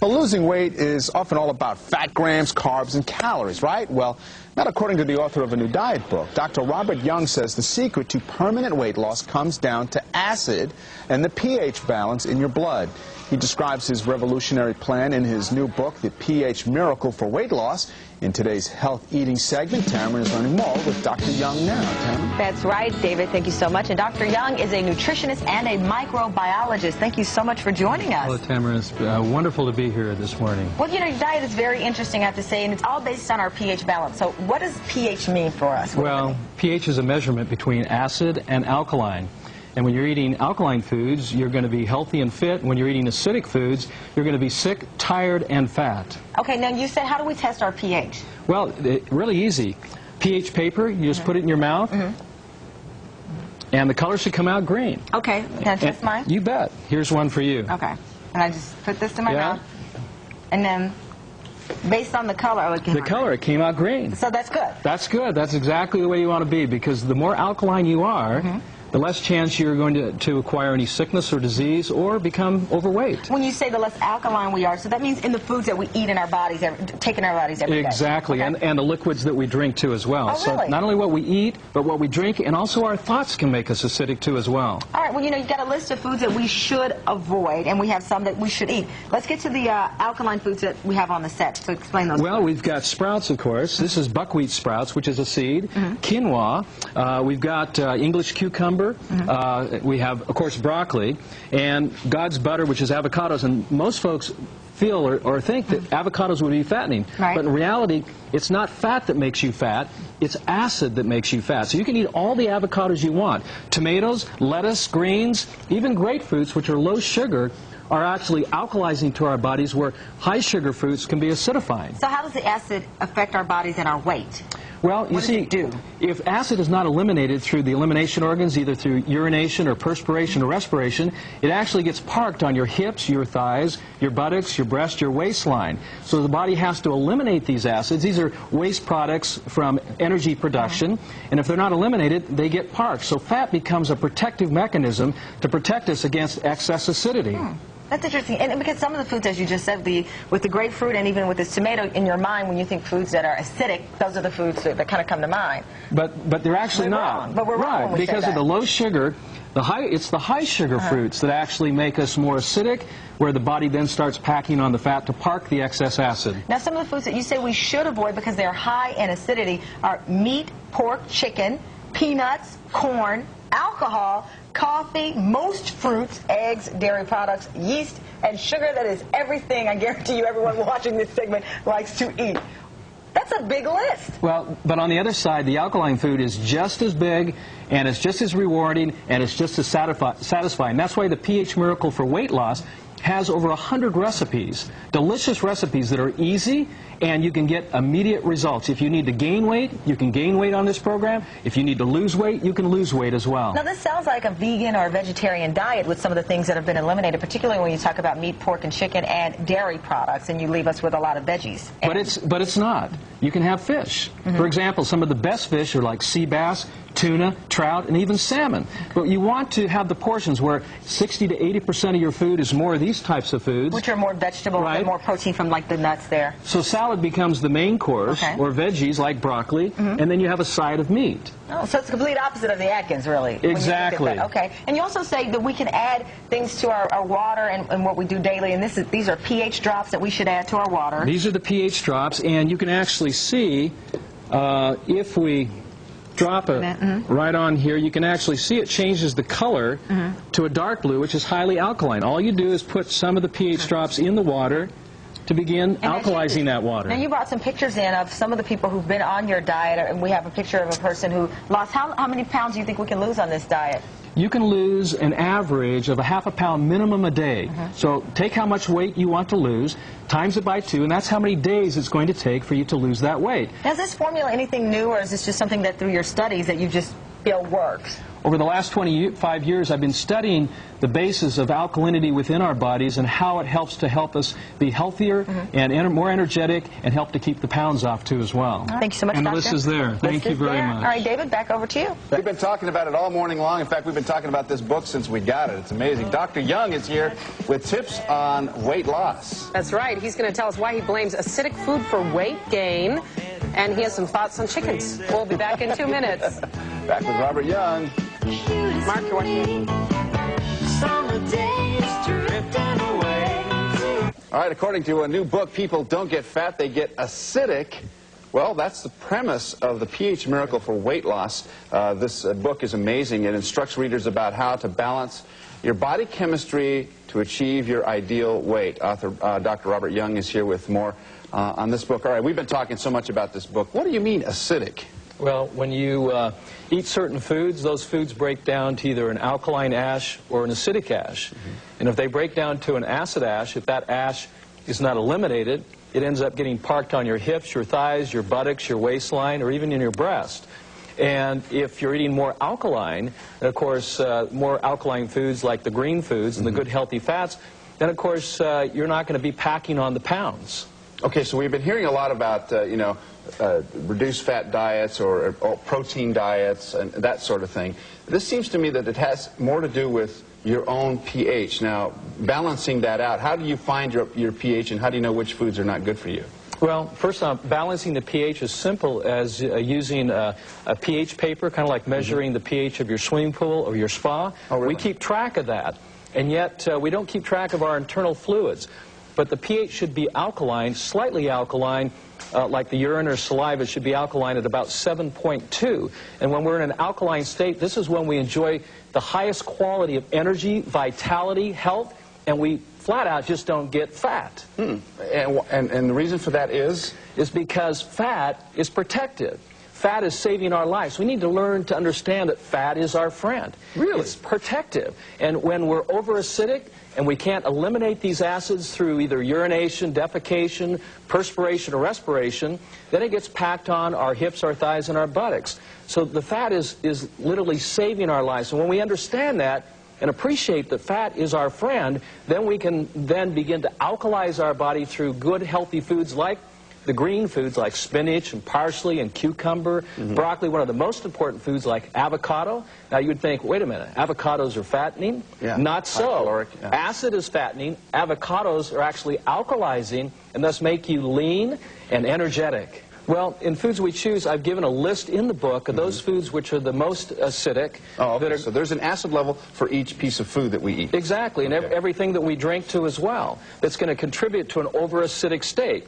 Well, losing weight is often all about fat grams, carbs, and calories, right? Well, not according to the author of a new diet book. Dr. Robert Young says the secret to permanent weight loss comes down to acid and the pH balance in your blood. He describes his revolutionary plan in his new book, The pH Miracle for Weight Loss. In today's health eating segment, Tamara is learning more with Dr. Young now. Tamara? That's right, David. Thank you so much. And Dr. Young is a nutritionist and a microbiologist. Thank you so much for joining us. Hello, Tamara. It's wonderful to be here this morning. Well, you know, your diet is very interesting, I have to say, and it's all based on our pH balance. So what does pH mean for us? Well, pH is a measurement between acid and alkaline. And when you're eating alkaline foods, you're going to be healthy and fit. When you're eating acidic foods, you're going to be sick, tired, and fat. Okay, now you said, how do we test our pH? Well, really easy. pH paper, you just put it in your mouth, and the color should come out green. Okay, can I test mine? You bet. Here's one for you. Okay, and I just put this in my mouth, and then based on the color, it came out green. So that's good. That's good. That's exactly the way you want to be, because the more alkaline you are, the less chance you're going to acquire any sickness or disease or become overweight. When you say the less alkaline we are, so that means in the foods that we eat in our bodies, take in our bodies every day. Exactly, okay. and the liquids that we drink too as well. Oh, really? So not only what we eat, but what we drink, and also our thoughts can make us acidic too as well. All right, well, you know, you've got a list of foods that we should avoid, and we have some that we should eat. Let's get to the alkaline foods that we have on the set, so explain those. Well, we've got sprouts, of course. This is buckwheat sprouts, which is a seed. Quinoa. We've got English cucumber. We have, of course, broccoli, and God's butter, which is avocados. And most folks feel or think that avocados would be fattening. Right. But in reality, it's not fat that makes you fat. It's acid that makes you fat. So you can eat all the avocados you want. Tomatoes, lettuce, greens, even grapefruits, which are low sugar, are actually alkalizing to our bodies, where high sugar fruits can be acidifying. So how does the acid affect our bodies and our weight? Well, you see, if acid is not eliminated through the elimination organs, either through urination or perspiration or respiration, it actually gets parked on your hips, your thighs, your buttocks, your breast, your waistline. So the body has to eliminate these acids. These are waste products from energy production, and if they're not eliminated, they get parked. So fat becomes a protective mechanism to protect us against excess acidity. That's interesting, and because some of the foods, as you just said, with the grapefruit and even with this tomato, in your mind, when you think foods that are acidic, those are the foods that kind of come to mind. But they're actually not. But we're wrong when we because say of the low sugar. It's the high sugar fruits that actually make us more acidic, where the body then starts packing on the fat to park the excess acid. Now, some of the foods that you say we should avoid because they're high in acidity are meat, pork, chicken, peanuts, corn, alcohol, coffee, most fruits, eggs, dairy products, yeast, and sugar. That is everything I guarantee you everyone watching this segment likes to eat. That's a big list. Well, but on the other side, the alkaline food is just as big, and it's just as rewarding, and it's just as satisfying. That's why the pH Miracle for Weight Loss has over 100 recipes, delicious recipes that are easy, and you can get immediate results. If you need to gain weight, you can gain weight on this program. If you need to lose weight, you can lose weight as well. Now, this sounds like a vegan or a vegetarian diet with some of the things that have been eliminated, particularly when you talk about meat, pork, and chicken, and dairy products, and you leave us with a lot of veggies. But it's not. You can have fish. For example, some of the best fish are like sea bass, tuna, trout, and even salmon. But you want to have the portions where 60 to 80% of your food is more of these types of foods. Which are more vegetables and more protein from like the nuts there. So salad becomes the main course, or veggies like broccoli, and then you have a side of meat. Oh, so it's the complete opposite of the Atkins, really. Exactly. Okay. And you also say that we can add things to our water and what we do daily, and these are pH drops that we should add to our water. These are the pH drops, and you can actually see if we drop it right on here, you can actually see it changes the color to a dark blue, which is highly alkaline. All you do is put some of the pH drops in the water to begin alkalizing that water. Now, you brought some pictures in of some of the people who've been on your diet, and we have a picture of a person who lost, how many pounds do you think we can lose on this diet? You can lose an average of a ½ pound minimum a day. So take how much weight you want to lose, times it by 2, and that's how many days it's going to take for you to lose that weight. Now, is this formula anything new, or is this just something that through your studies that you just feel works? Over the last 25 years, I've been studying the basis of alkalinity within our bodies and how it helps us be healthier and more energetic and help to keep the pounds off, too, as well. Thank you so much, and Doctor. the list is there. Thank you very much. All right, David, back over to you. We've been talking about it all morning long. In fact, we've been talking about this book since we got it. It's amazing. Dr. Young is here with tips on weight loss. That's right. He's going to tell us why he blames acidic food for weight gain, and he has some thoughts on chickens. We'll be back in 2 minutes. Back with Robert Young. Mark, you're watching. All right, according to a new book, people don't get fat, they get acidic. Well, that's the premise of the pH Miracle for Weight Loss. This book is amazing. It instructs readers about how to balance your body chemistry to achieve your ideal weight. Author Dr. Robert Young is here with more on this book. All right, we've been talking so much about this book. What do you mean acidic? Well, when you eat certain foods, those foods break down to either an alkaline ash or an acidic ash. And if they break down to an acid ash, if that ash is not eliminated, it ends up getting parked on your hips, your thighs, your buttocks, your waistline, or even in your breast. And if you're eating more alkaline, and of course more alkaline foods like the green foods and the good healthy fats, then of course you're not going to be packing on the pounds. Okay, so we've been hearing a lot about, reduced fat diets or protein diets and that sort of thing. This seems to me that it has more to do with your own pH. Now, balancing that out, how do you find your pH and how do you know which foods are not good for you? Well, first off, balancing the pH is simple as using a pH paper, kind of like measuring the pH of your swimming pool or your spa. Oh, really? We keep track of that, and yet we don't keep track of our internal fluids. But the pH should be alkaline, slightly alkaline, like the urine or saliva should be alkaline at about 7.2. And when we're in an alkaline state, this is when we enjoy the highest quality of energy, vitality, health, and we flat out just don't get fat. And the reason for that is? Is because fat is protective. Fat is saving our lives. We need to learn to understand that fat is our friend. Really? It's protective. And when we're over-acidic and we can't eliminate these acids through either urination, defecation, perspiration, or respiration, then it gets packed on our hips, our thighs, and our buttocks. So the fat is literally saving our lives. And when we understand that and appreciate that fat is our friend, then we can then begin to alkalize our body through good, healthy foods like the green foods like spinach and parsley and cucumber, broccoli, one of the most important foods like avocado. Now you would think, wait a minute, avocados are fattening? Yeah. Not so. Caloric, yeah. Acid is fattening. Avocados are actually alkalizing and thus make you lean and energetic. Well, in foods we choose, I've given a list in the book of those foods which are the most acidic. Oh, okay. So there's an acid level for each piece of food that we eat. Exactly, and everything that we drink too as well. That's going to contribute to an over-acidic state.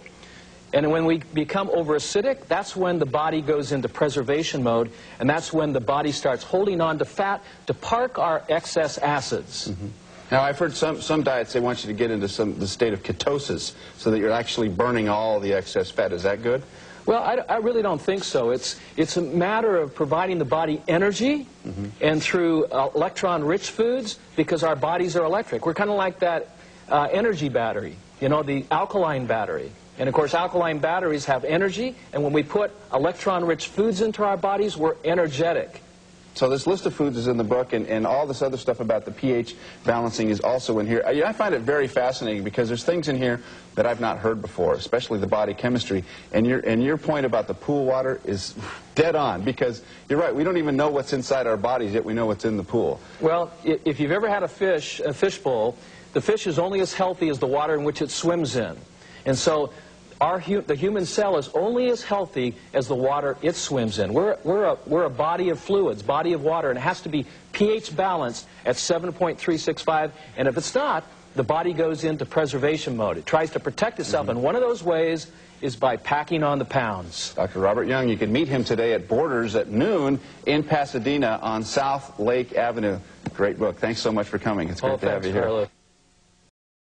And when we become over-acidic, that's when the body goes into preservation mode, and that's when the body starts holding on to fat to park our excess acids. Now, I've heard some diets, they want you to get into the state of ketosis so that you're actually burning all the excess fat. Is that good? Well, I really don't think so. It's a matter of providing the body energy and through electron-rich foods, because our bodies are electric. We're kind of like that energy battery, you know, the alkaline battery. And of course, alkaline batteries have energy, and when we put electron-rich foods into our bodies, we're energetic. So this list of foods is in the book, and all this other stuff about the pH balancing is also in here. I find it very fascinating because there's things in here that I've not heard before, especially the body chemistry. And your point about the pool water is dead on, because you're right, we don't even know what's inside our bodies, yet we know what's in the pool. Well, if you've ever had a fish bowl, the fish is only as healthy as the water in which it swims in. And so the human cell is only as healthy as the water it swims in. We're a body of fluids, body of water, and it has to be pH balanced at 7.365. And if it's not, the body goes into preservation mode. It tries to protect itself, and one of those ways is by packing on the pounds. Dr. Robert Young, you can meet him today at Borders at noon in Pasadena on South Lake Avenue. Great book. Thanks so much for coming. It's great to have you here.